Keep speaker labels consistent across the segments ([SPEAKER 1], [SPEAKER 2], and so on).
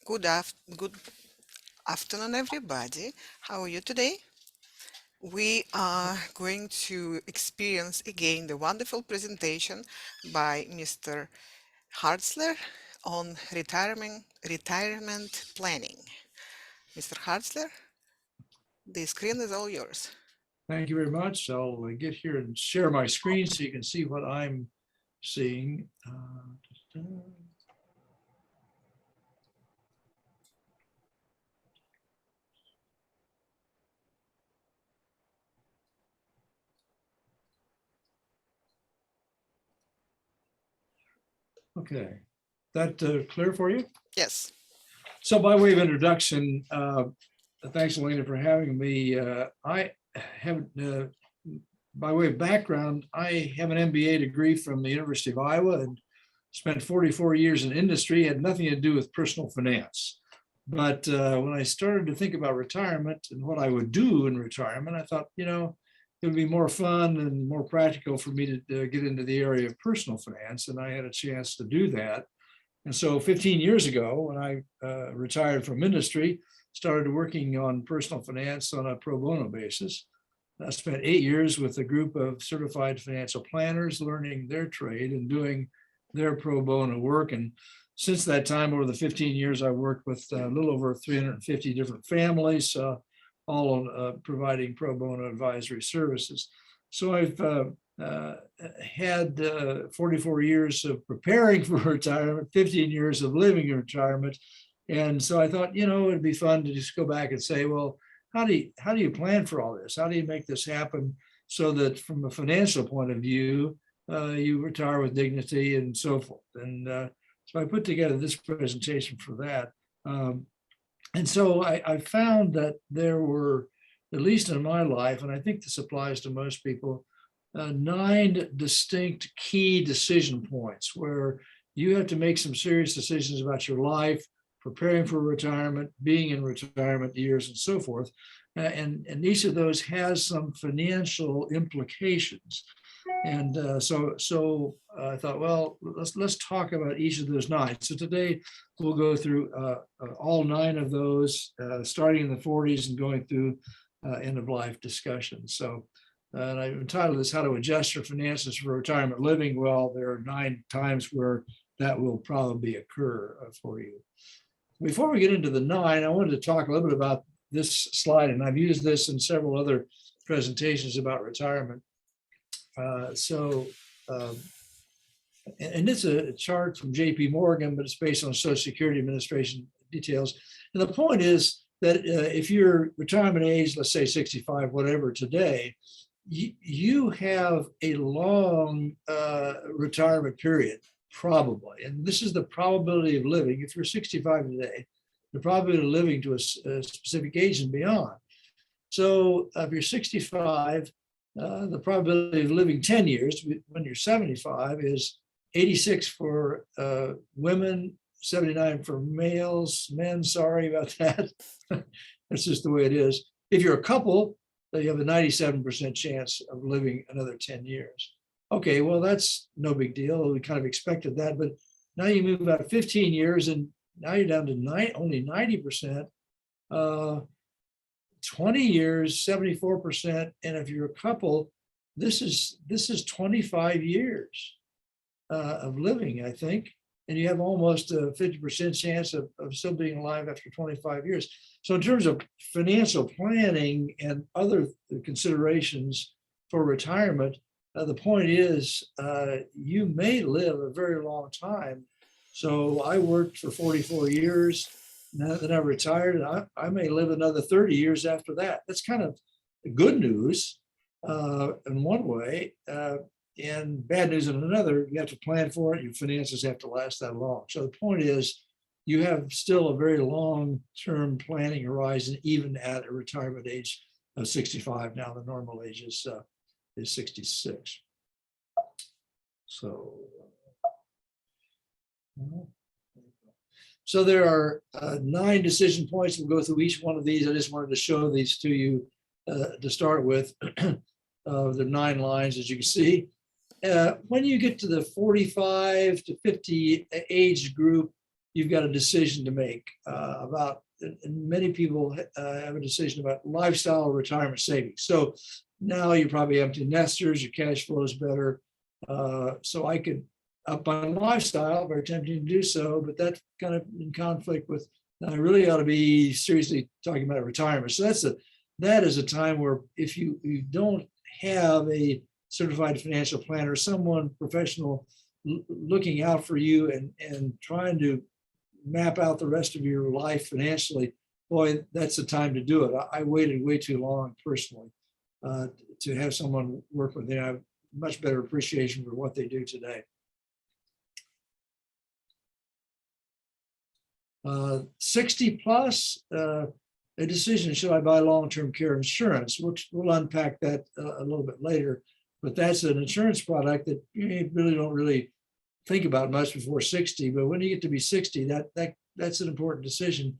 [SPEAKER 1] Good afternoon, everybody. How are you today? We are going to experience again the wonderful presentation by Mr. Hartzler on retirement planning. Mr. Hartzler, the screen is all yours.
[SPEAKER 2] Thank you very much. I'll get here and share my screen so you can see what I'm seeing. Okay, that clear for you?
[SPEAKER 1] Yes.
[SPEAKER 2] So by way of introduction, thanks, Elena, for having me. I have, by way of background, I have an MBA degree from the University of Iowa and spent 44 years in industry, had nothing to do with personal finance. But when I started to think about retirement and what I would do in retirement, I thought, it would be more fun and more practical for me to get into the area of personal finance. And I had a chance to do that. And so 15 years ago, when I retired from industry, started working on personal finance on a pro bono basis. I spent 8 years with a group of certified financial planners, learning their trade and doing their pro bono work. And since that time, over the 15 years, I worked with a little over 350 different families, all providing pro bono advisory services. So I've had 44 years of preparing for retirement, 15 years of living in retirement. And so I thought, it'd be fun to just go back and say, well, how do you plan for all this? How do you make this happen so that from a financial point of view, you retire with dignity and so forth? And so I put together this presentation for that. And so I found that there were, at least in my life, and I think this applies to most people, 9 distinct key decision points where you have to make some serious decisions about your life, preparing for retirement, being in retirement years, and so forth. And each of those has some financial implications. And so I thought, well, let's talk about each of those 9. So today we'll go through all 9 of those, starting in the 40s and going through end of life discussions. So and I've entitled this, How to Adjust Your Finances for Retirement Living. Well, there are 9 times where that will probably occur for you. Before we get into the 9, I wanted to talk a little bit about this slide, and I've used this in several other presentations about retirement. And it's a chart from JP Morgan, but it's based on Social Security Administration details. And the point is that if you're retirement age, let's say 65, whatever today, you have a long retirement period, probably. And this is the probability of living. If you're 65 today, the probability of living to a specific age and beyond. So if you're 65, the probability of living 10 years when you're 75 is 86 for women, 79 for men. Sorry about that. That's just the way it is. If you're a couple, you have a 97% chance of living another 10 years. Okay, well, that's no big deal. We kind of expected that, but now you move about 15 years and now you're down to only 90%. 20 years, 74%. And if you're a couple, this is 25 years of living, I think. And you have almost a 50% chance of still being alive after 25 years. So in terms of financial planning and other considerations for retirement, the point is you may live a very long time. So I worked for 44 years. Now that I retired, I may live another 30 years after that. That's kind of good news in one way, and bad news in another. You have to plan for it. Your finances have to last that long. So the point is, you have still a very long-term planning horizon, even at a retirement age of 65. Now the normal age is 66. So there are 9 decision points. We'll go through each one of these. I just wanted to show these to you to start with. The 9 lines, as you can see. When you get to the 45 to 50 age group, you've got a decision to make about, and many people have a decision about lifestyle or retirement savings. So now you're probably empty nesters, your cash flow is better. So I could up my lifestyle, very tempting to do so, but that's kind of in conflict with, I really ought to be seriously talking about retirement. So that is a time where if you don't have a certified financial planner, someone professional looking out for you and trying to map out the rest of your life financially, boy, that's the time to do it. I waited way too long personally to have someone work with me. I have much better appreciation for what they do today. 60 plus, a decision, should I buy long-term care insurance? We'll unpack that a little bit later, but that's an insurance product that you really don't think about much before 60, but when you get to be 60, that's an important decision.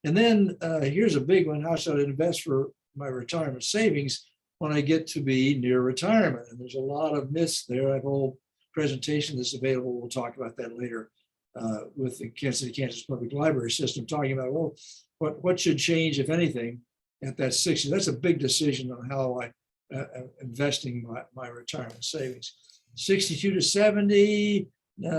[SPEAKER 2] And then here's a big one: how should I invest for my retirement savings when I get to be near retirement? And there's a lot of myths there. I have a whole presentation that's available. We'll talk about that later with the Kansas City, Kansas Public Library System, talking about, well, what should change, if anything, at that 60. That's a big decision on how I investing my retirement savings. 62 to 70,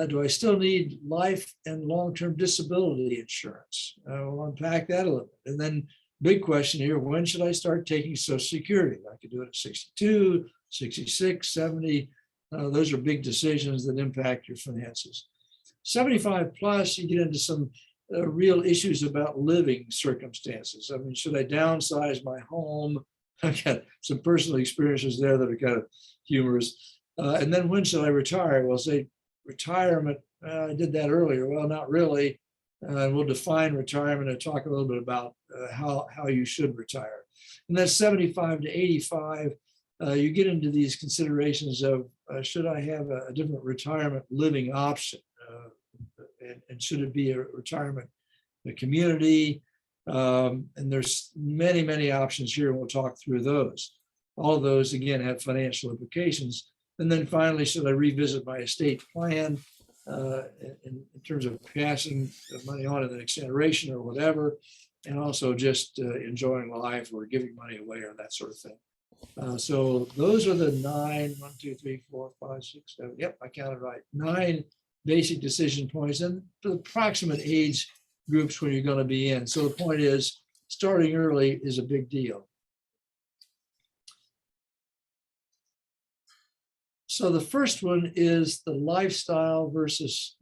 [SPEAKER 2] do I still need life and long-term disability insurance? We'll unpack that a little bit. And then big question here, when should I start taking Social Security? I could do it at 62, 66, 70. Those are big decisions that impact your finances. 75 plus, you get into some real issues about living circumstances. I mean, should I downsize my home? I've got some personal experiences there that are kind of humorous. And then when should I retire? Well, say retirement, I did that earlier. Well, not really. We'll define retirement and talk a little bit about how you should retire. And then 75 to 85, you get into these considerations of should I have a different retirement living option? And should it be a retirement a community? And there's many options here, and we'll talk through those. All of those, again, have financial implications. And then finally, should I revisit my estate plan in terms of passing the money on to the next generation or whatever, and also just enjoying life or giving money away or that sort of thing. So those are the 9, 1, 2, 3, 4, 5, 6, 7. Yep, I counted right. 9 basic decision points and the approximate age groups when you're going to be in. So the point is, starting early is a big deal. So the first one is the lifestyle versus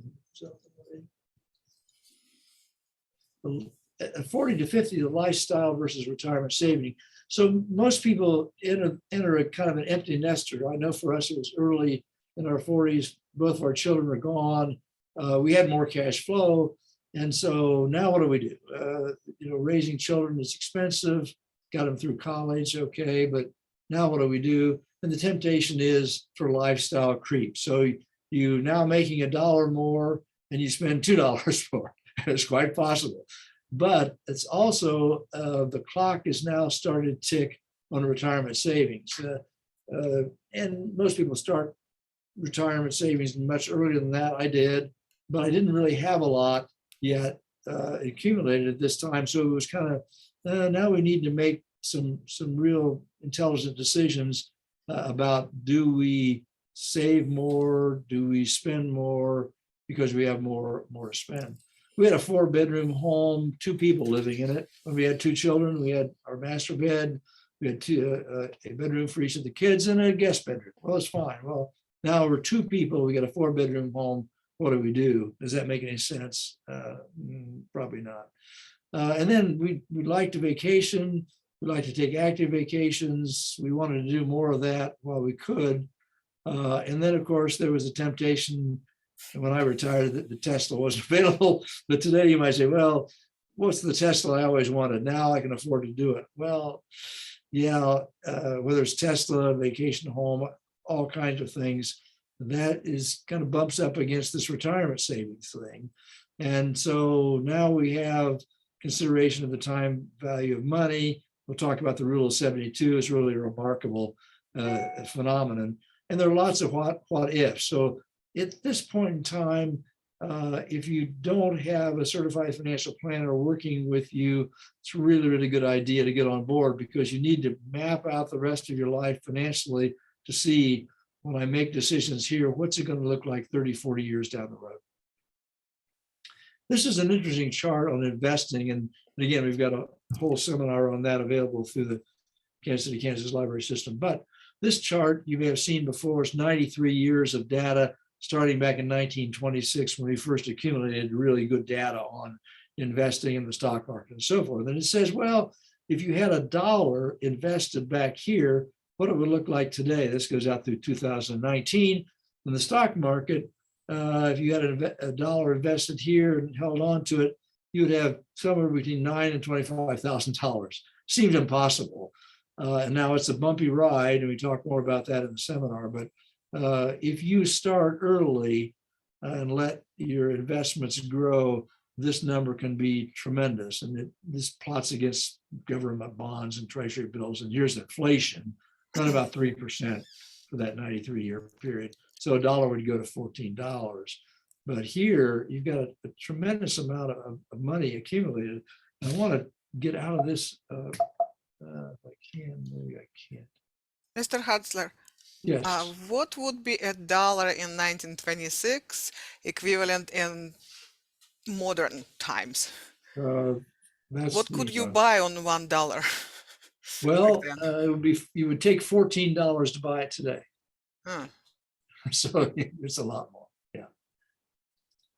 [SPEAKER 2] 40 to 50, the lifestyle versus retirement saving. So most people enter a kind of an empty nester. I know for us, it was early in our 40s. Both of our children are gone. We had more cash flow. And so now what do we do? Raising children is expensive, got them through college, okay, but now what do we do? And the temptation is for lifestyle creep. So you now making $1 more and you spend $2 more. It's quite possible. But it's also, the clock is now started to tick on retirement savings. And most people start retirement savings much earlier than that. I did, but I didn't really have a lot yet accumulated at this time. So it was kind of, now we need to make some real intelligent decisions about, do we save more? Do we spend more because we have more to spend? We had a 4-bedroom home, 2 people living in it. When we had 2 children, we had our master bed, we had a bedroom for each of the kids and a guest bedroom. Well, it's fine. Well, now we're 2 people, we got a 4-bedroom home. What do we do? Does that make any sense? Probably not. And then we like to vacation. We like to take active vacations. We wanted to do more of that while we could. And then, of course, there was a temptation when I retired that the Tesla wasn't available. But today you might say, well, what's the Tesla I always wanted? Now I can afford to do it. Well, yeah, whether it's Tesla, vacation home, all kinds of things, that is kind of bumps up against this retirement savings thing. And so now we have consideration of the time value of money. We'll talk about the rule of 72. It's really a remarkable phenomenon. And there are lots of what ifs. So at this point in time, If you don't have a certified financial planner working with you, it's really, really good idea to get on board, because you need to map out the rest of your life financially to see, when I make decisions here, what's it going to look like 30, 40 years down the road. This is an interesting chart on investing. And again, we've got a whole seminar on that available through the Kansas City, Kansas library system. But this chart you may have seen before is 93 years of data starting back in 1926, when we first accumulated really good data on investing in the stock market and so forth. And it says, well, if you had $1 invested back here, what it would look like today. This goes out through 2019. In the stock market, if you had $1 invested here and held on to it, you would have somewhere between $9,000 and $25,000. Seems impossible. And now it's a bumpy ride, and we talk more about that in the seminar. But if you start early and let your investments grow, this number can be tremendous. And this plots against government bonds and treasury bills. And here's inflation, run about 3% for that 93-year period. So $1 would go to $14. But here you've got a tremendous amount of money accumulated. And I want to get out of this. If I can, maybe I can't.
[SPEAKER 1] Mr. Hatzler,
[SPEAKER 2] Yes.
[SPEAKER 1] what would be $1 in 1926 equivalent in modern times? What could you buy on $1?
[SPEAKER 2] Well, it would be, you would take $14 to buy it today.
[SPEAKER 1] Huh.
[SPEAKER 2] So it's a lot more. Yeah.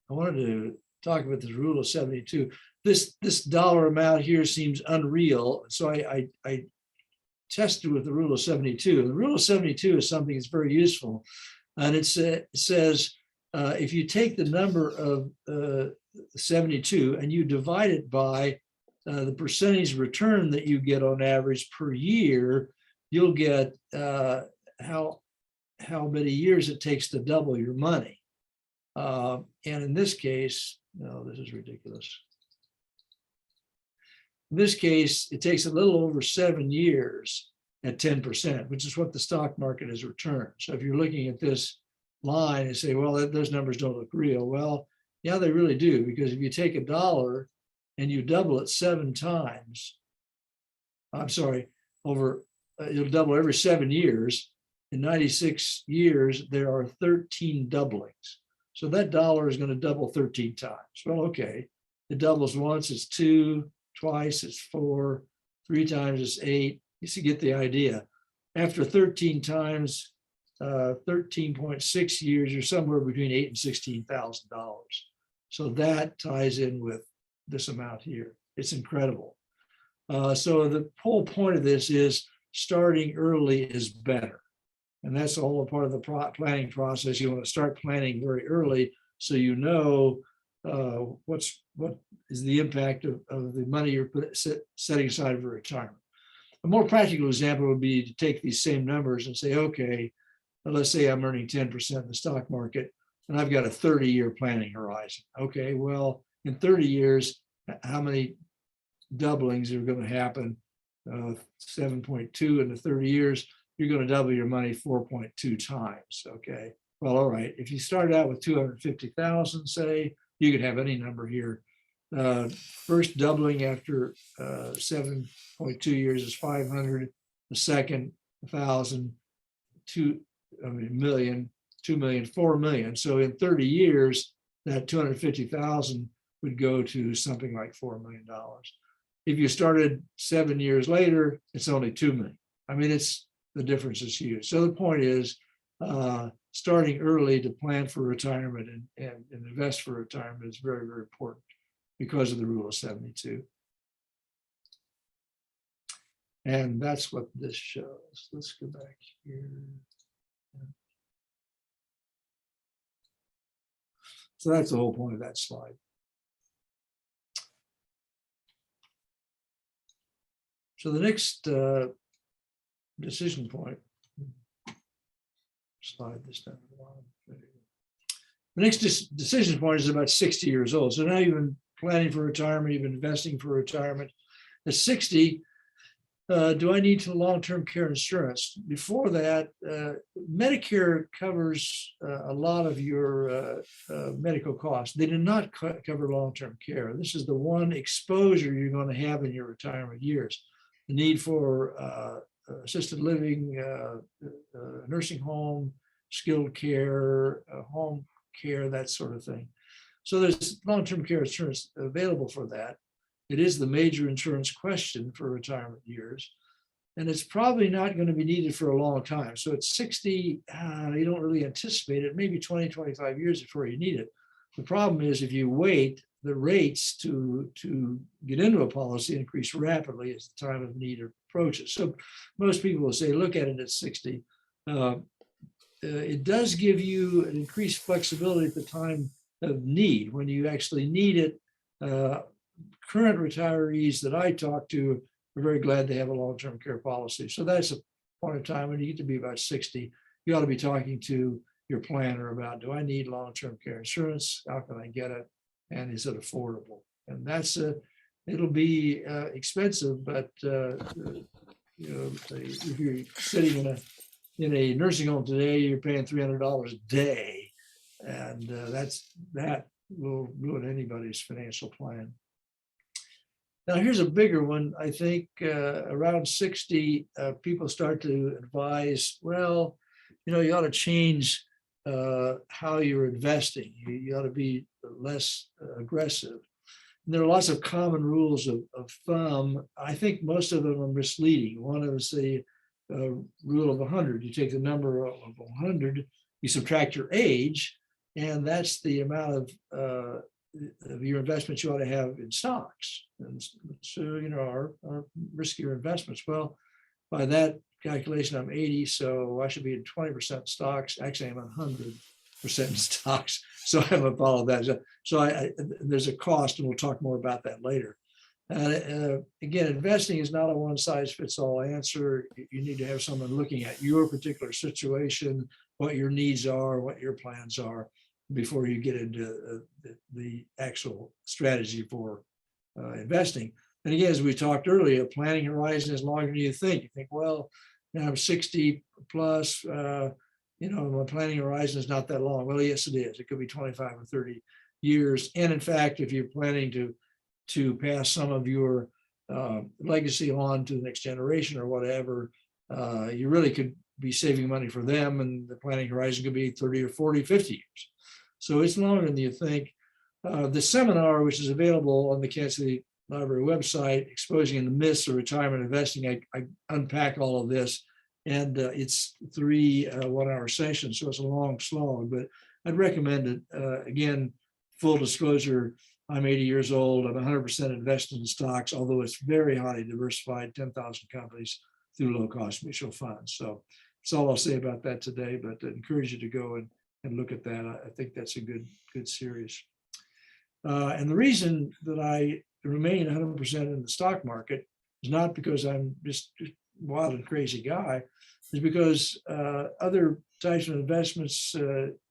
[SPEAKER 2] I wanted to talk about the rule of 72. This dollar amount here seems unreal. So I tested with the rule of 72. The rule of 72 is something that's very useful. And it says, if you take the number of 72 and you divide it by the percentage return that you get on average per year, you'll get how many years it takes to double your money. And in this case, no, this is ridiculous. In this case, it takes a little over 7 years at 10%, which is what the stock market has returned. So if you're looking at this line and say, well, those numbers don't look real. Well, yeah, they really do, because if you take $1 and you double it 7 times, I'm sorry, you'll double every 7 years. In 96 years, there are 13 doublings. So that dollar is going to double 13 times. Well, okay, it doubles once, it's 2, twice, it's 4, 3 times, it's 8. You get the idea. After 13 times, 13.6 years, you're somewhere between $8,000 and $16,000. So that ties in with this amount here. It's incredible. So the whole point of this is starting early is better. And that's all a part of the planning process. You want to start planning very early so you know what is the impact of the money you're setting aside for retirement. A more practical example would be to take these same numbers and say, okay, let's say I'm earning 10% in the stock market and I've got a 30-year planning horizon. Okay, well, in 30 years, how many doublings are going to happen? 7.2 in the 30 years. You're going to double your money 4.2 times. Okay. Well, all right. If you start out with 250,000, say, you could have any number here. First doubling after 7.2 years is 500. The second, 1,000, 2 million, 2 million, 4 million. So in 30 years, that 250,000 would go to something like $4 million. If you started 7 years later, it's only 2 million. I mean, the difference is huge. So the point is starting early to plan for retirement and invest for retirement is very, very important because of the rule of 72. And that's what this shows. Let's go back here. So that's the whole point of that slide. So the next decision point, slide this down. The next decision point is about 60 years old. So now you've been planning for retirement, you've been investing for retirement. At 60, do I need to long-term care insurance? Before that, Medicare covers a lot of your medical costs. They do not cover long-term care. This is the one exposure you're going to have in your retirement years. The need for assisted living, nursing home, skilled care, home care, that sort of thing. So there's long-term care insurance available for that. It is the major insurance question for retirement years. And it's probably not going to be needed for a long time. So at 60, you don't really anticipate it, maybe 20, 25 years before you need it. The problem is if you wait, the rates to get into a policy increase rapidly as the time of need approaches. So most people will say, look at it at 60. It does give you an increased flexibility at the time of need. When you actually need it, current retirees that I talk to are very glad they have a long-term care policy. So that's a point of time when you get to be about 60, you ought to be talking to your planner about, do I need long-term care insurance? How can I get it? And is it affordable? And that's it'll be expensive, but if you're sitting in a nursing home today, you're paying $300 a day, and that will ruin anybody's financial plan. Now, here's a bigger one. I think around 60, people start to advise, well, you ought to change how you're investing. You ought to be less aggressive. And there are lots of common rules of thumb. I think most of them are misleading. One is the rule of 100. You take the number of 100, you subtract your age, and that's the amount of your investments you ought to have in stocks. And so, our riskier investments. Well, by that calculation, I'm 80, so I should be in 20% stocks. Actually, I'm 100% in stocks. So I haven't followed that. So there's a cost, and we'll talk more about that later. Again, investing is not a one-size-fits-all answer. You need to have someone looking at your particular situation, what your needs are, what your plans are, before you get into the actual strategy for investing. And again, as we talked earlier, planning horizon is longer than you think. You think, well, I'm 60 plus, my planning horizon is not that long. Well, yes, it is. It could be 25 or 30 years. And in fact, if you're planning to pass some of your legacy on to the next generation or whatever, you really could be saving money for them, and the planning horizon could be 30 or 40, 50 years. So it's longer than you think. The seminar, which is available on the Kansas City Library website, Exposing the Myths of Retirement Investing, I unpack all of this, and it's 3 one-hour sessions, so it's a long slog, but I'd recommend it. Again, full disclosure, I'm 80 years old. I'm 100% invested in stocks, although it's very highly diversified, 10,000 companies through low-cost mutual funds. So that's all I'll say about that today, but I encourage you to go and look at that. I think that's a good series. And the reason that I remain 100% in the stock market is not because I'm just a wild and crazy guy, is because other types of investments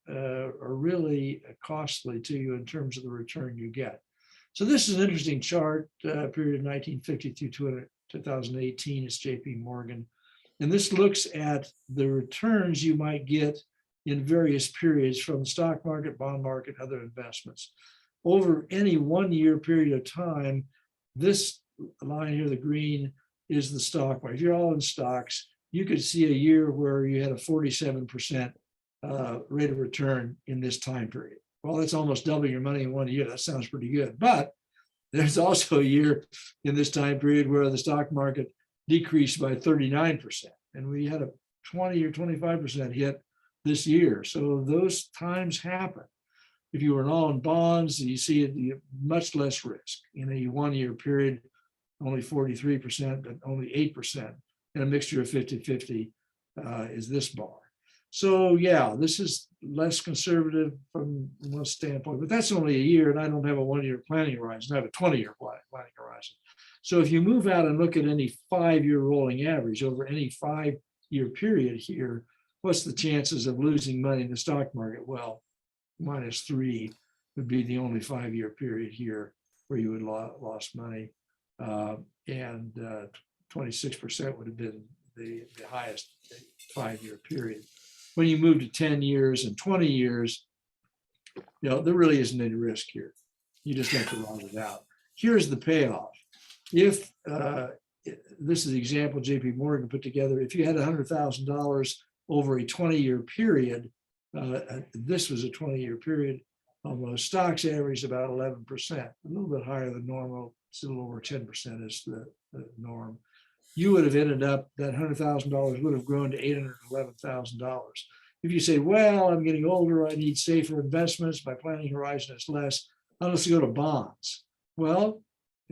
[SPEAKER 2] are really costly to you in terms of the return you get. So this is an interesting chart, period 1950 through 2018. It's JP Morgan. And this looks at the returns you might get in various periods from the stock market, bond market, other investments. Over any 1 year period of time, this line here, the green, is the stock market. If you're all in stocks, you could see a year where you had a 47% rate of return in this time period. Well, that's almost double your money in 1 year. That sounds pretty good. But there's also a year in this time period where the stock market decreased by 39%. And we had a 20 or 25% hit this year. So those times happen. If you were all in bonds, you see it, you have much less risk. In a 1 year period, only 43%, but only 8%. And a mixture of 50-50 is this bar. So yeah, this is less conservative from one standpoint, but that's only a year, and I don't have a 1 year planning horizon. I have a 20-year planning horizon. So if you move out and look at any 5 year rolling average over any 5 year period here, what's the chances of losing money in the stock market? Well, -3 would be the only 5 year period here where you would lost money. And 26% would have been the highest 5-year period. When you move to 10 years and 20 years, there really isn't any risk here. You just have to run it out. Here's the payoff. If this is the example JP Morgan put together, if you had $100,000 over a 20-year period, this was a 20-year period, almost stocks averaged about 11%, a little bit higher than normal, still over 10% is the norm. You would have ended up, that $100,000 would have grown to $811,000. If you say, well, I'm getting older, I need safer investments, my planning horizon is less, I'll just go to bonds. Well,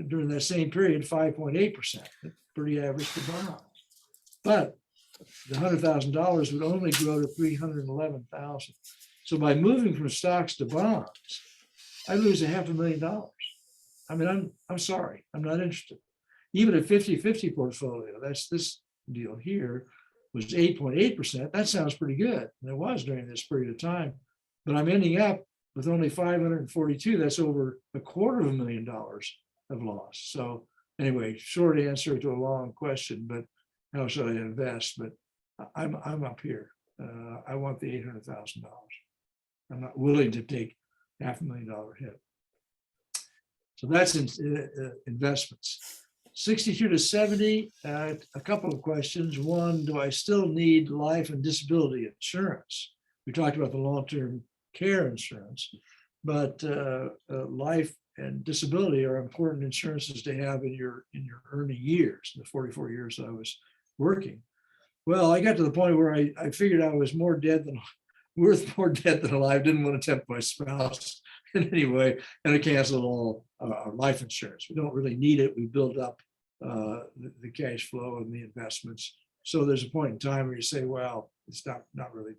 [SPEAKER 2] during that same period, 5.8%, pretty average for bonds. But the $100,000 would only grow to $311,000. So by moving from stocks to bonds, I lose $500,000. I mean, I'm sorry, I'm not interested. Even a 50-50 portfolio, that's this deal here, was 8.8%. That sounds pretty good. And it was during this period of time. But I'm ending up with only 542. That's over $250,000 of loss. So anyway, short answer to a long question, but how should I invest? But I'm up here. I want the $800,000. I'm not willing to take $500,000 hit. So that's investments. 62 to 70, a couple of questions. One, do I still need life and disability insurance? We talked about the long-term care insurance, but life and disability are important insurances to have in your earning years, the 44 years that I was working. Well, I got to the point where I figured I was worth more dead than alive, didn't want to tempt my spouse in any way, and I canceled all our life insurance. We don't really need it. We build up the cash flow and the investments. So there's a point in time where you say, well, it's not really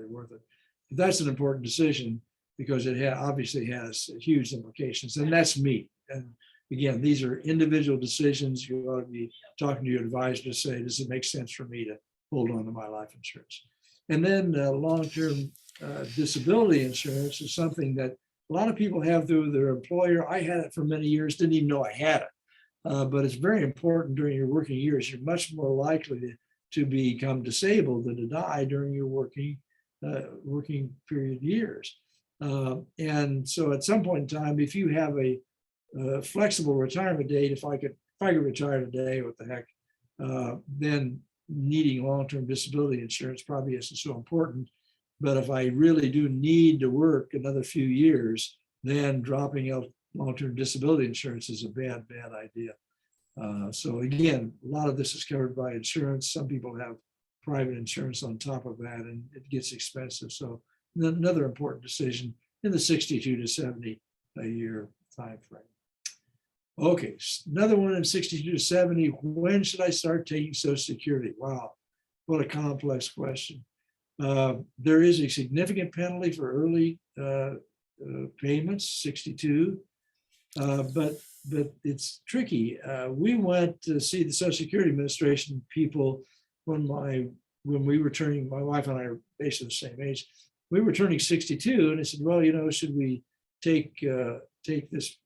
[SPEAKER 2] worth it. But that's an important decision because it obviously has huge implications, and that's me. And again, these are individual decisions. You ought to be talking to your advisor to say, does it make sense for me to hold on to my life insurance? And then long-term disability insurance is something that a lot of people have through their employer. I had it for many years, didn't even know I had it. But it's very important during your working years. You're much more likely to become disabled than to die during your working period years. And so at some point in time, if you have a flexible retirement date, if I could retire today, what the heck, then needing long-term disability insurance probably isn't so important. But if I really do need to work another few years, then dropping out long-term disability insurance is a bad idea. So again, a lot of this is covered by insurance. Some people have private insurance on top of that, and it gets expensive. So another important decision in the 62 to 70 a year time frame. Okay, another one in 62 to 70. When should I start taking Social Security? Wow, what a complex question. There is a significant penalty for early payments, 62, but it's tricky. We went to see the Social Security Administration people when we were turning, my wife and I are basically the same age. We were turning 62, and I said, well, should we take this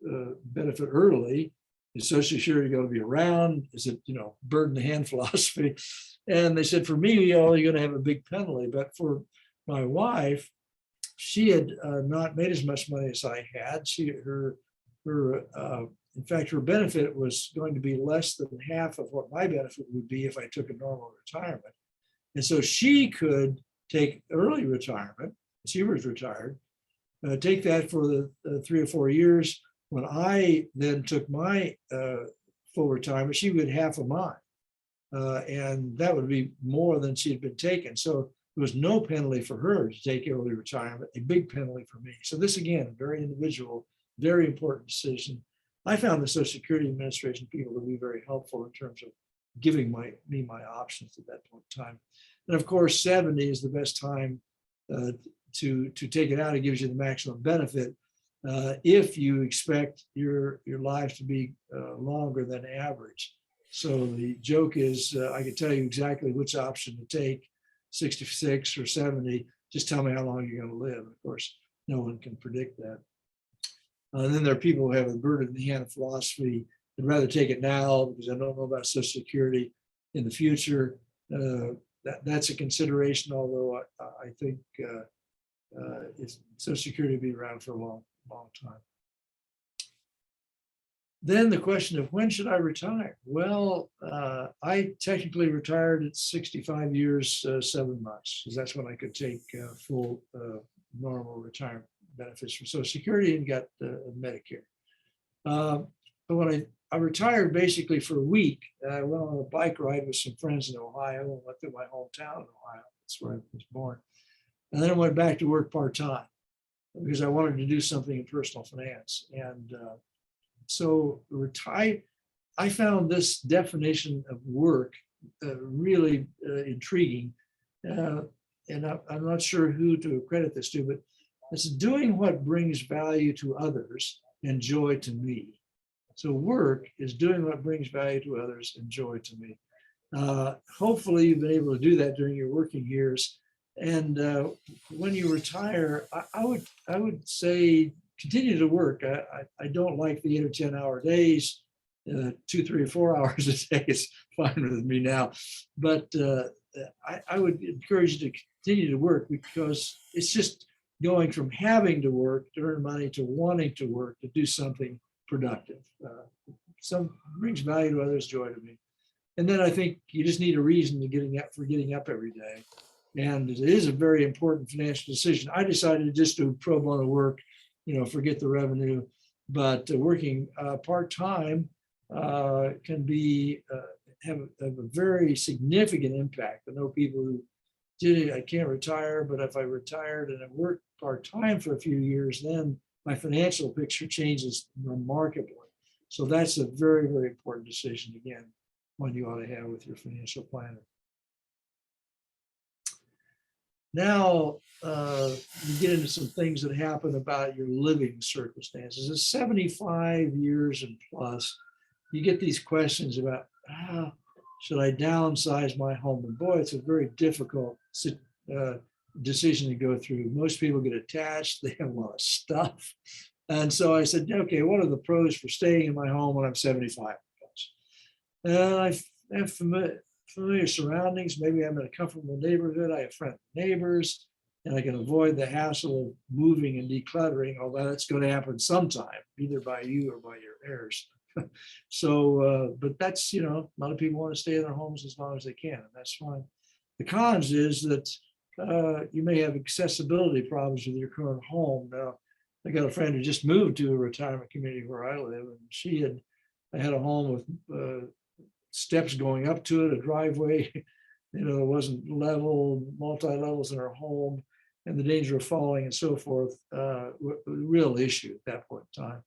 [SPEAKER 2] benefit early? Is Social Security going to be around? Is it, bird in the hand philosophy? And they said, for me, you're going to have a big penalty. But for my wife, she had not made as much money as I had. In fact, her benefit was going to be less than half of what my benefit would be if I took a normal retirement. And so she could take early retirement. She was retired. Take that for the 3 or 4 years. When I then took my full retirement, she would half of mine. And that would be more than she had been taken. So there was no penalty for her to take early retirement, a big penalty for me. So this, again, very individual, very important decision. I found the Social Security Administration people to be very helpful in terms of giving me my options at that point in time. And of course, 70 is the best time to take it out. It gives you the maximum benefit if you expect your life to be longer than average. So the joke is, I can tell you exactly which option to take, 66 or 70. Just tell me how long you're going to live. Of course, no one can predict that. And then there are people who have a bird in the hand philosophy I'd rather take it now because I don't know about Social Security in the future. That's a consideration, although I think Social Security will be around for a long, long time. Then the question of when should I retire? Well, I technically retired at 65 years, 7 months, because that's when I could take full normal retirement benefits from Social Security and got Medicare. But when I retired basically for a week, I went on a bike ride with some friends in Ohio and went through my hometown in Ohio. That's where I was born. And then I went back to work part-time because I wanted to do something in personal finance. And so I found this definition of work really intriguing. And I'm not sure who to credit this to, but it's doing what brings value to others and joy to me. So work is doing what brings value to others and joy to me. Hopefully you've been able to do that during your working years. And when you retire, I would say continue to work. I don't like the 8 or 10 hour days. 2, 3, or 4 hours a day is fine with me now. But I would encourage you to continue to work, because it's just going from having to work to earn money to wanting to work to do something productive. Some brings value to others, joy to me. And then I think you just need a reason to getting up every day. And it is a very important financial decision. I decided to just do pro bono work, forget the revenue, but working part-time can be have a very significant impact. I know people who did it, I can't retire, but if I retired and I worked part-time for a few years, then my financial picture changes remarkably. So that's a very, very important decision, again, one you ought to have with your financial planner. Now, you get into some things that happen about your living circumstances. At 75 years and plus, you get these questions about, should I downsize my home? And boy, it's a very difficult decision to go through. Most people get attached, they have a lot of stuff. And so I said, okay, what are the pros for staying in my home when I'm 75? And I have familiar surroundings. Maybe I'm in a comfortable neighborhood. I have friendly neighbors, and I can avoid the hassle of moving and decluttering, although that's going to happen sometime, either by you or by your heirs. So, but that's, a lot of people want to stay in their homes as long as they can, and that's fine. The cons is that you may have accessibility problems with your current home. Now, I got a friend who just moved to a retirement community where I live, and I had a home with steps going up to it, a driveway, it wasn't level, multi-levels in her home, and the danger of falling and so forth, a real issue at that point in time.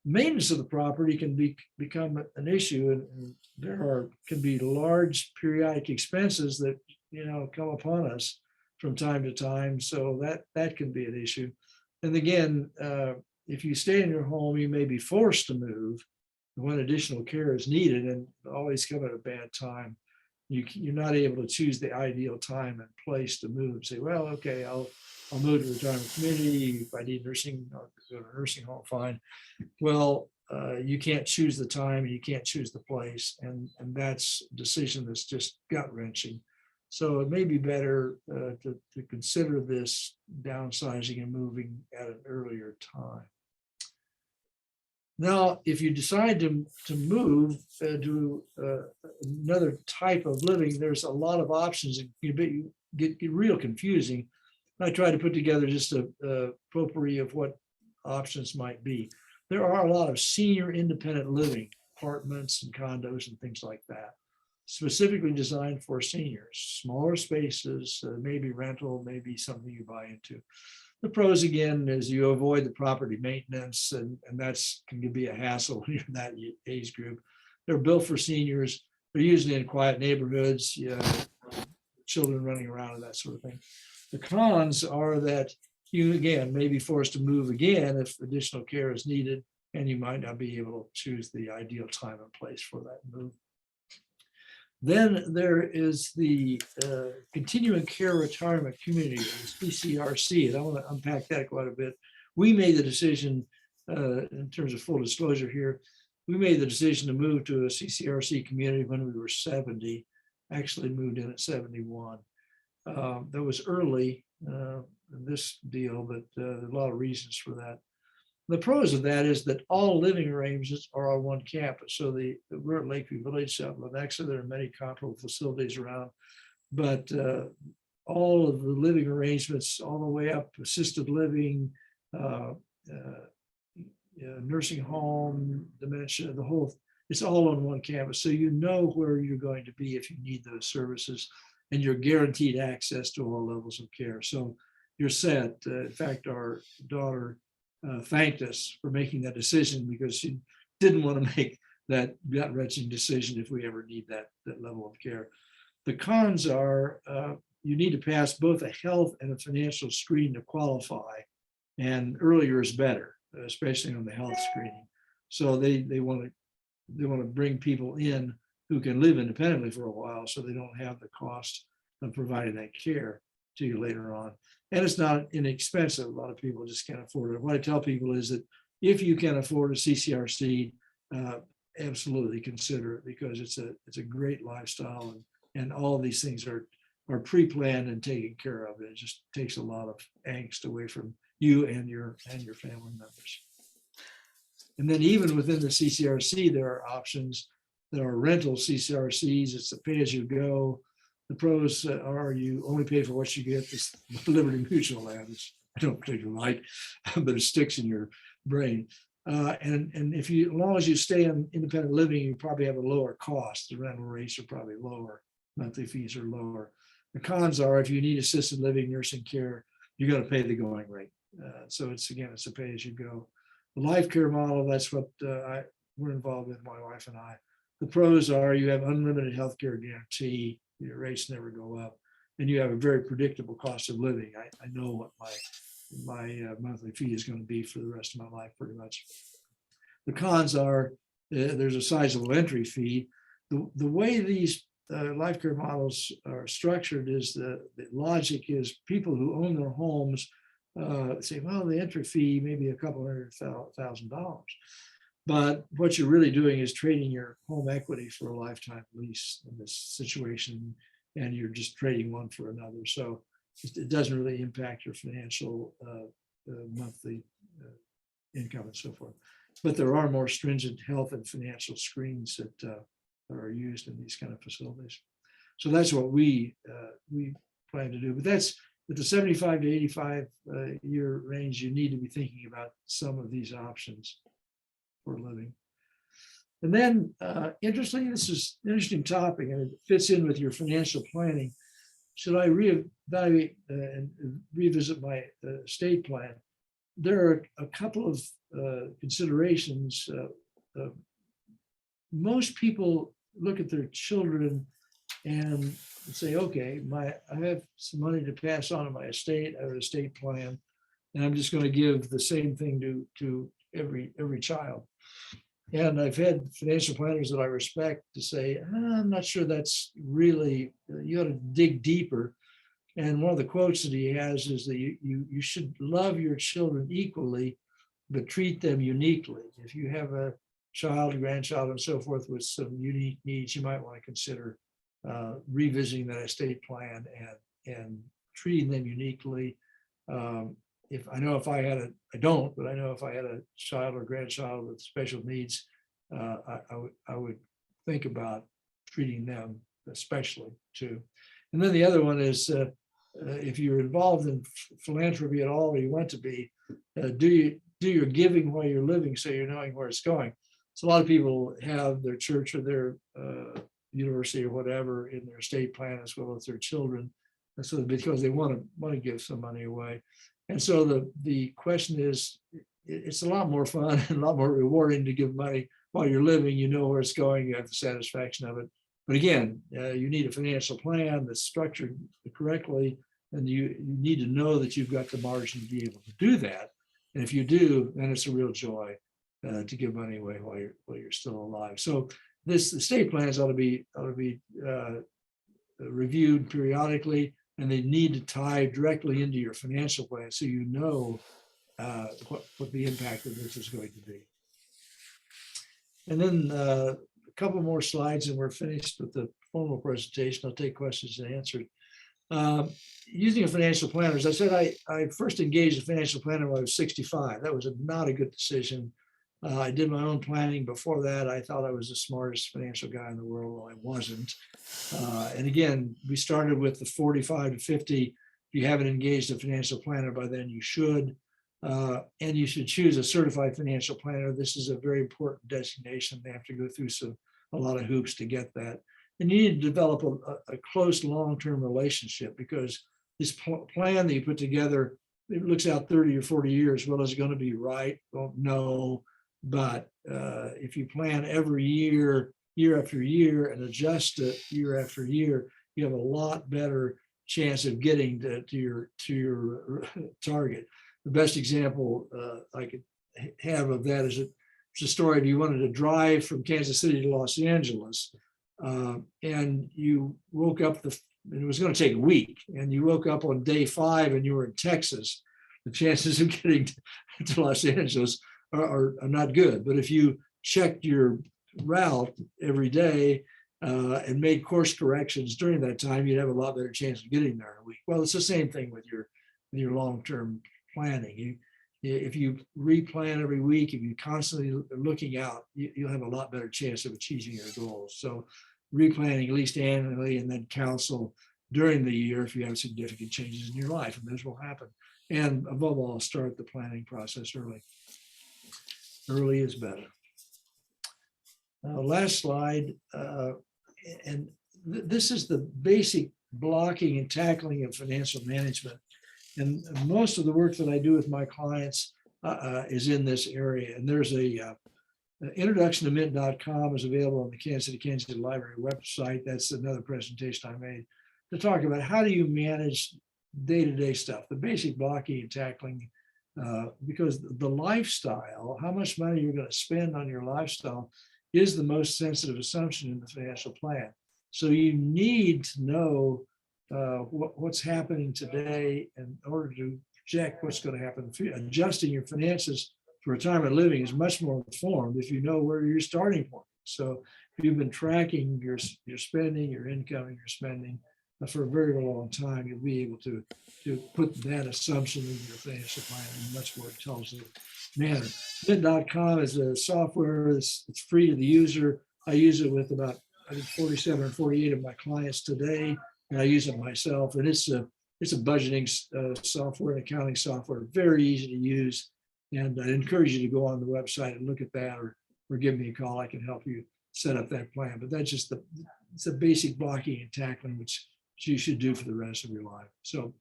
[SPEAKER 2] Maintenance of the property can become an issue, and there can be large periodic expenses that come upon us from time to time, so that can be an issue. And again, if you stay in your home, you may be forced to move when additional care is needed, and always come at a bad time. You're not able to choose the ideal time and place to move. Say, well, okay, I'll move to a retirement community. If I need nursing, I'll go to a nursing home, fine. Well, you can't choose the time, and you can't choose the place, and that's a decision that's just gut-wrenching. So it may be better to consider this downsizing and moving at an earlier time. Now, if you decide to move to another type of living, there's a lot of options. It get real confusing. I try to put together just a potpourri of what options might be. There are a lot of senior independent living, apartments and condos and things like that, specifically designed for seniors. Smaller spaces, maybe rental, maybe something you buy into. The pros, again, is you avoid the property maintenance, and that's can be a hassle when you're in that age group. They're built for seniors. They're usually in quiet neighborhoods, children running around and that sort of thing. The cons are that you, again, may be forced to move again if additional care is needed, and you might not be able to choose the ideal time and place for that move. Then there is the continuing care retirement community, CCRC, and I want to unpack that quite a bit. We made the decision, in terms of full disclosure here, we made the decision to move to a CCRC community when we were 70, actually moved in at 71. That was early in this deal, but there's a lot of reasons for that. The pros of that is that all living arrangements are on one campus. So we're at Lakeview Village, South Lenexa. There are many comparable facilities around, but all of the living arrangements, all the way up assisted living, nursing home, dementia, it's all on one campus. So you know where you're going to be if you need those services, and you're guaranteed access to all levels of care. So you're set. In fact, our daughter thanked us for making that decision, because she didn't want to make that gut-wrenching decision if we ever need that level of care. The cons are you need to pass both a health and a financial screen to qualify, and earlier is better, especially on the health screening. So they want to bring people in who can live independently for a while, so they don't have the cost of providing that care to you later on. And it's not inexpensive. A lot of people just can't afford it. What I tell people is that if you can afford a CCRC, absolutely consider it, because it's a great lifestyle, and all of these things are pre-planned and taken care of. It just takes a lot of angst away from you and your family members. And then even within the CCRC, there are options. There are rental CCRCs. It's a pay-as-you-go. The pros are you only pay for what you get. This Liberty Mutual land, which I don't particularly like, but it sticks in your brain. And if you, as long as you stay in independent living, you probably have a lower cost. The rental rates are probably lower. Monthly fees are lower. The cons are if you need assisted living, nursing care, you got to pay the going rate. So it's a pay-as-you-go. The life care model, that's what we're involved with, my wife and I. The pros are you have unlimited healthcare guarantee, your rates never go up, and you have a very predictable cost of living. I know what my monthly fee is going to be for the rest of my life, pretty much. The cons are there's a sizable entry fee. The way these life care models are structured is the logic is people who own their homes say, well, the entry fee may be a couple $100,000. But what you're really doing is trading your home equity for a lifetime lease in this situation, and you're just trading one for another. So it doesn't really impact your financial monthly income and so forth. But there are more stringent health and financial screens that are used in these kind of facilities. So that's what we plan to do. But that's at the 75 to 85 year range, you need to be thinking about some of these options for a living. And then, interestingly, this is an interesting topic, and it fits in with your financial planning. Should I reevaluate and revisit my estate plan? There are a couple of considerations. Most people look at their children and say, okay, I have some money to pass on to my estate. I have an estate plan, and I'm just going to give the same thing to every child. And I've had financial planners that I respect to say, I'm not sure that's really, you ought to dig deeper. And one of the quotes that he has is that you should love your children equally, but treat them uniquely. If you have a child, a grandchild, and so forth with some unique needs, you might want to consider revisiting that estate plan and treating them uniquely. I don't, but I know if I had a child or grandchild with special needs, I would think about treating them especially too. And then the other one is if you're involved in philanthropy at all, or you want to be, do your giving while you're living, so you're knowing where it's going. So a lot of people have their church or their university or whatever in their estate plan, as well as their children, and so because they want to give some money away. And so the question is, it's a lot more fun and a lot more rewarding to give money while you're living. You know where it's going, you have the satisfaction of it. But again, you need a financial plan that's structured correctly, and you need to know that you've got the margin to be able to do that. And if you do, then it's a real joy to give money away while you're still alive. So the estate plans ought to be reviewed periodically, and they need to tie directly into your financial plan, so you know what the impact of this is going to be. And then a couple more slides and we're finished with the formal presentation. I'll take questions and answers. Using a financial planner, as I said, I first engaged a financial planner when I was 65. That was not a good decision. I did my own planning before that. I thought I was the smartest financial guy in the world. Well, I wasn't. And again, we started with the 45 to 50. If you haven't engaged a financial planner by then, you should. And you should choose a certified financial planner. This is a very important designation. They have to go through a lot of hoops to get that. And you need to develop a close long-term relationship, because this plan that you put together, it looks out 30 or 40 years. Well, is it going to be right? Well, no. But if you plan every year, year after year, and adjust it year after year, you have a lot better chance of getting to your target. The best example I could have of that is it's a story of you wanted to drive from Kansas City to Los Angeles, and you woke up, and it was going to take a week, and you woke up on day 5 and you were in Texas. The chances of getting to Los Angeles are not good. But if you checked your route every day and made course corrections during that time, you'd have a lot better chance of getting there in a week. Well, it's the same thing with your long-term planning. If you replan every week, if you're constantly looking out, you'll have a lot better chance of achieving your goals. So replanning at least annually, and then counsel during the year if you have significant changes in your life, and this will happen. And above all, start the planning process early. Early is better. Last slide, and this is the basic blocking and tackling of financial management. And most of the work that I do with my clients is in this area. And there's an introduction to mint.com is available on the Kansas City Library website. That's another presentation I made to talk about how do you manage day-to-day stuff, the basic blocking and tackling, because the lifestyle, how much money you're going to spend on your lifestyle, is the most sensitive assumption in the financial plan. So you need to know what's happening today in order to project what's going to happen. Adjusting your finances for retirement living is much more informed if you know where your starting point is. So if you've been tracking your spending, your income, and your spending for a very long time, you'll be able to put that assumption in your financial plan in a much more intelligent manner. Mint.com is a software that's free to the user. I use it with about, I think, 47 or 48 of my clients today, and I use it myself. And it's a budgeting software, and accounting software, very easy to use. And I encourage you to go on the website and look at that, or give me a call. I can help you set up that plan. But that's just it's a basic blocking and tackling, which you should do for the rest of your life. So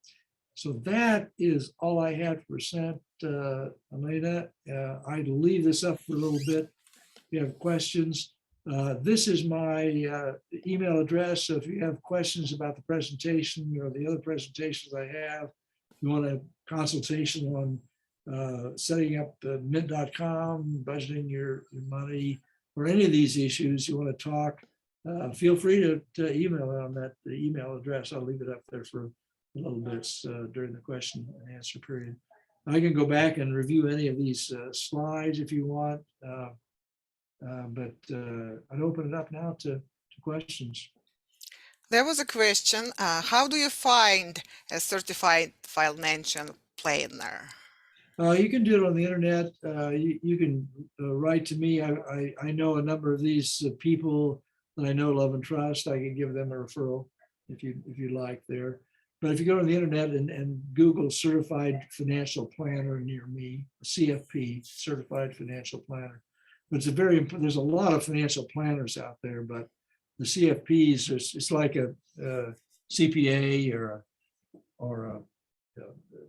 [SPEAKER 2] that is all I had to present, Elena. I'd leave this up for a little bit if you have questions. This is my email address. So if you have questions about the presentation or the other presentations I have, if you want a consultation on setting up mint.com, budgeting your money, or any of these issues you want to talk, feel free to email it on that email address. I'll leave it up there for a little bit during the question and answer period. I can go back and review any of these slides if you want, but I'd open it up now to questions.
[SPEAKER 1] There was a question, how do you find a certified financial planner?
[SPEAKER 2] You can do it on the internet. You can write to me. I know a number of these people that I know, love, and trust. I can give them a referral if you like there. But if you go to the internet and Google certified financial planner near me, CFP, certified financial planner. But there's a lot of financial planners out there, but the CFPs, it's like a CPA or a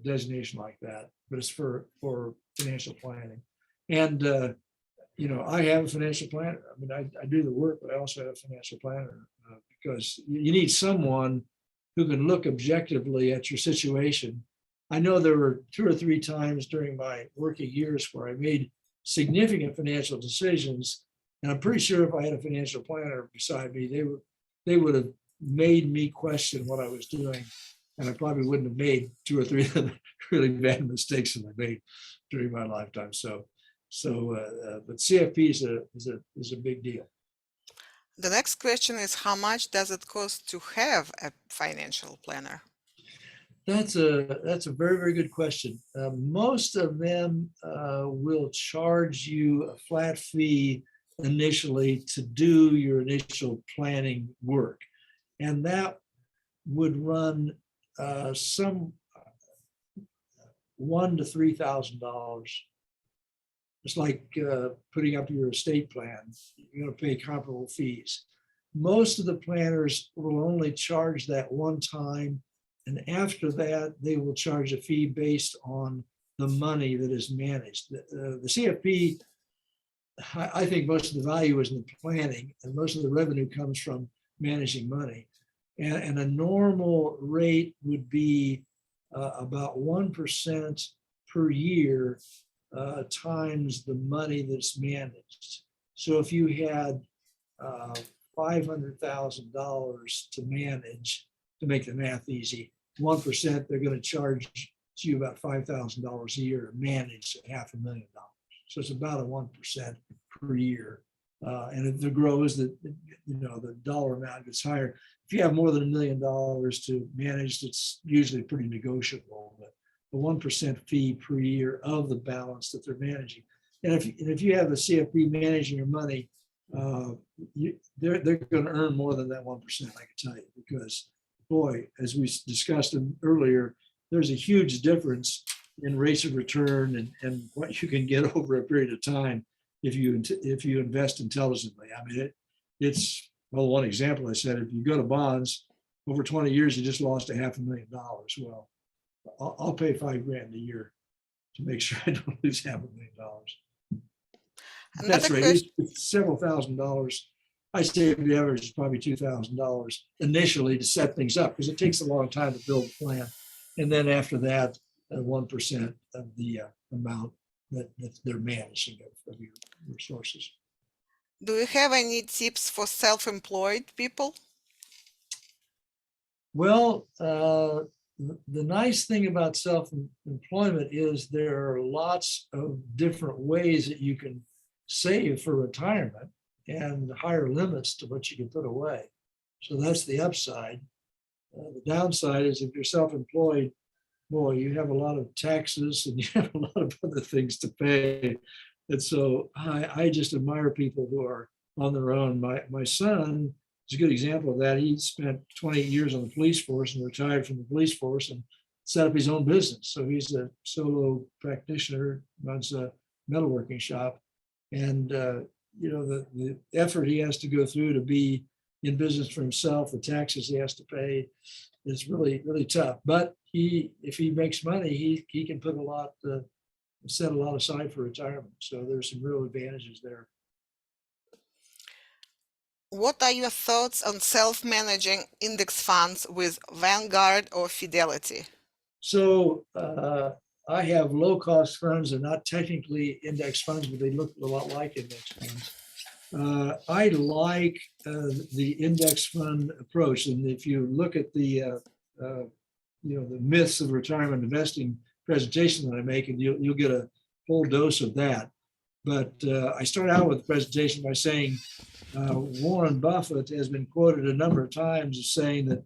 [SPEAKER 2] designation like that, but it's for financial planning. And I have a financial planner. I mean, I do the work, but I also have a financial planner because you need someone who can look objectively at your situation. I know there were 2 or 3 times during my working years where I made significant financial decisions, and I'm pretty sure if I had a financial planner beside me, they would have made me question what I was doing, and I probably wouldn't have made 2 or 3 really bad mistakes that I made during my lifetime. So But CFP is a big deal.
[SPEAKER 1] The next question is, how much does it cost to have a financial planner?
[SPEAKER 2] That's a very, very good question. Most of them will charge you a flat fee initially to do your initial planning work. And that would run some $1,000 to $3,000. It's like putting up your estate plan. You're going to pay comparable fees. Most of the planners will only charge that one time. And after that, they will charge a fee based on the money that is managed. The CFP, I think most of the value is in the planning, and most of the revenue comes from managing money. And a normal rate would be about 1% per year times the money that's managed. So if you had $500,000 to manage, to make the math easy, 1%, they're going to charge you about $5,000 a year to manage $500,000. So it's about a 1% per year. And if it grows, the dollar amount gets higher. If you have more than $1 million to manage, it's usually pretty negotiable. But the 1% fee per year of the balance that they're managing. And if you have a CFP managing your money, they're going to earn more than that 1%, I can tell you, because boy, as we discussed earlier, there's a huge difference in rates of return and what you can get over a period of time if you invest intelligently. I mean, it's well, one example I said, if you go to bonds over 20 years, you just lost $500,000. Well, I'll pay $5,000 a year to make sure I don't lose $500,000. That's right. It's several $1,000s. I say the average is probably $2,000 initially to set things up, because it takes a long time to build a plan. And then after that, 1% of the amount that they're managing of your resources.
[SPEAKER 1] Do you have any tips for self-employed people?
[SPEAKER 2] Well, the nice thing about self-employment is there are lots of different ways that you can save for retirement and higher limits to what you can put away. So that's the upside. The downside is if you're self-employed, boy, you have a lot of taxes and you have a lot of other things to pay. And so I just admire people who are on their own. My son is a good example of that. He spent 28 years on the police force and retired from the police force and set up his own business. So he's a solo practitioner, runs a metalworking shop. And the effort he has to go through to be in business for himself, the taxes he has to pay, is really, really tough. But if he makes money, he can put set a lot aside for retirement. So there's some real advantages there.
[SPEAKER 1] What are your thoughts on self-managing index funds with Vanguard or Fidelity?
[SPEAKER 2] So I have low-cost funds. They're not technically index funds, but they look a lot like index funds. I like the index fund approach. And if you look at the myths of retirement investing presentation that I make, and you'll get a whole dose of that. But I start out with the presentation by saying Warren Buffett has been quoted a number of times as saying that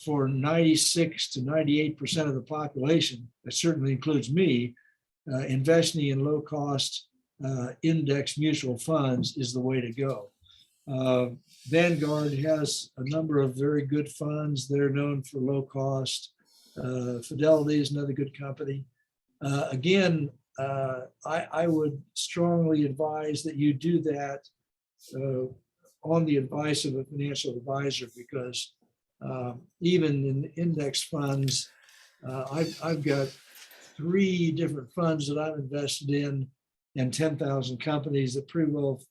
[SPEAKER 2] for 96 to 98% of the population, that certainly includes me, investing in low-cost index mutual funds is the way to go. Vanguard has a number of very good funds. They're known for low cost. Fidelity is another good company. Again, I would strongly advise that you do that on the advice of a financial advisor, because even in index funds, I've got 3 different funds that I'm invested in and 10,000 companies that pretty well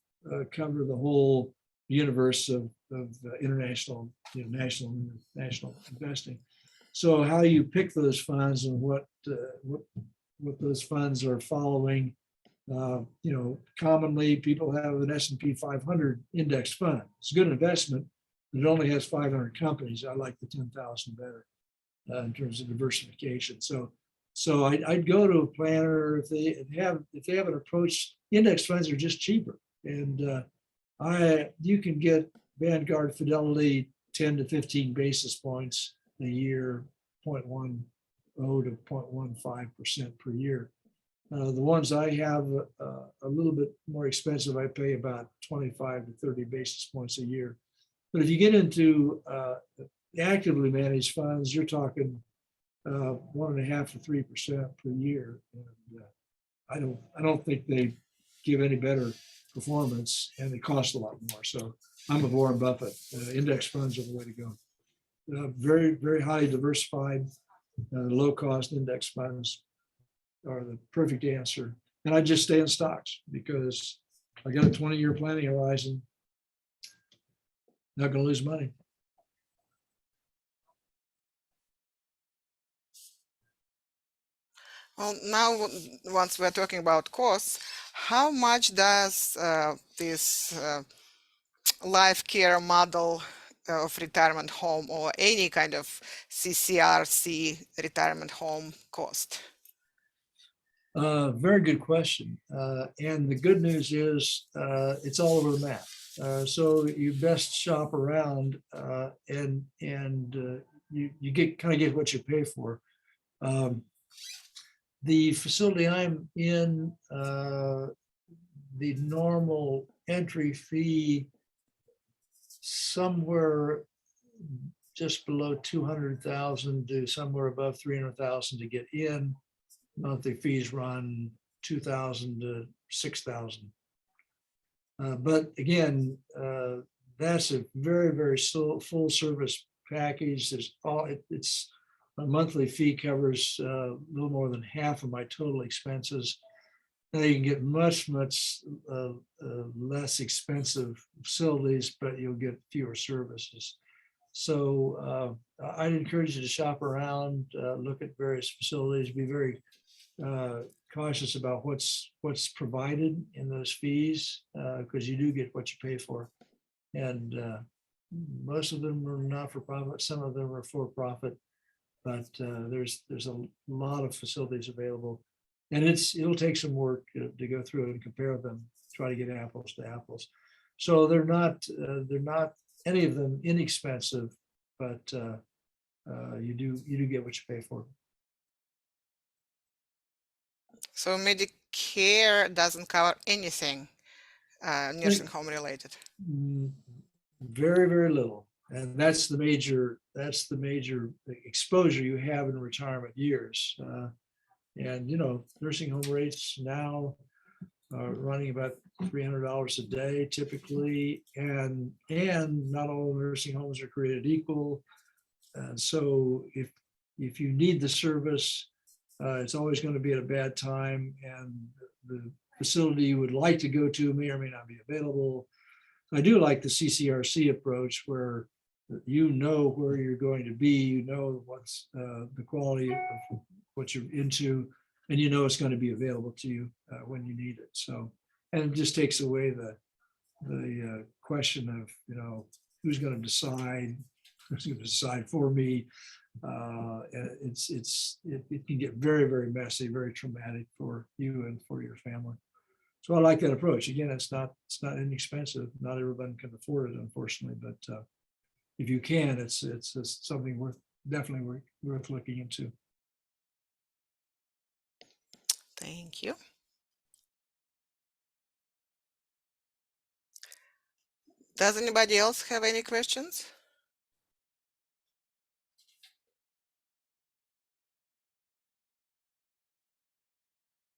[SPEAKER 2] cover the whole universe of international, national and international investing. So how you pick those funds and what those funds are following, commonly people have an S&P 500 index fund. It's a good investment, but it only has 500 companies. I like the 10,000 better in terms of diversification. So I'd go to a planner if they have an approach index funds are just cheaper. And you can get Vanguard Fidelity 10 to 15 basis points a year, 0.10 to 0.15% per year. The ones I have a little bit more expensive, I pay about 25 to 30 basis points a year. But if you get into actively managed funds, you're talking 1.5 to 3% per year. And I don't think they give any better performance, and they cost a lot more. So I'm a Warren Buffett. Index funds are the way to go. Very, very highly diversified, low cost index funds are the perfect answer. And I just stay in stocks because I got a 20-year planning horizon. Not going to lose money.
[SPEAKER 1] Well, now once we're talking about costs, how much does this life care model of retirement home or any kind of CCRC retirement home cost?
[SPEAKER 2] Very good question. And the good news is it's all over the map. So you best shop around and you get what you pay for. The facility I'm in, the normal entry fee somewhere just below 200,000 to somewhere above 300,000 to get in. Monthly fees run 2,000 to 6,000. But again, that's a very, very full service package. It's a monthly fee covers a little more than half of my total expenses. Now you can get much less expensive facilities, but you'll get fewer services. So I'd encourage you to shop around, look at various facilities, be very cautious about what's provided in those fees, because you do get what you pay for. And most of them are not for profit, some of them are for profit, but there's a lot of facilities available. And it'll take some work to go through and compare them, try to get apples to apples. So they're not any of them inexpensive, but you do get what you pay for.
[SPEAKER 1] So Medicare doesn't cover anything nursing home related.
[SPEAKER 2] Very, very little. And that's the major exposure you have in retirement years. And nursing home rates now are running about $300 a day typically, and not all nursing homes are created equal. And so if you need the service, it's always going to be at a bad time, and the facility you would like to go to may or may not be available. I do like the CCRC approach, where you know where you're going to be, you know what's the quality of what you're into, and you know it's going to be available to you when you need it. So, and it just takes away the question of who's going to decide for me. It can get very, very messy, very traumatic for you and for your family. So I like that approach. Again, it's not inexpensive. Not everyone can afford it, unfortunately, but if you can, it's something definitely worth looking into.
[SPEAKER 1] Thank you. Does anybody else have any questions?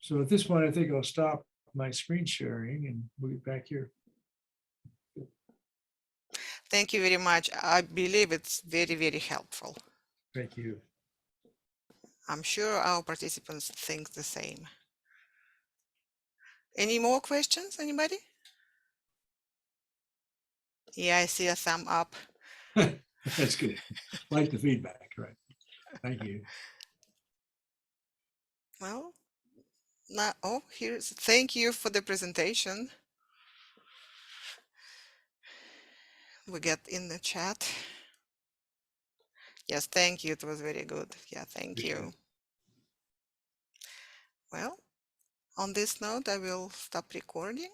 [SPEAKER 2] So at this point, I think I'll stop my screen sharing and we'll get back here.
[SPEAKER 1] Thank you very much. I believe it's very, very helpful.
[SPEAKER 2] Thank you.
[SPEAKER 1] I'm sure our participants think the same. Any more questions, anybody? Yeah, I see a thumb up.
[SPEAKER 2] That's good. Like the feedback, right? Thank you.
[SPEAKER 1] Well, now, thank you for the presentation. We get in the chat. Yes, thank you. It was very good. Yeah, thank you. Well, On this note, I will stop recording.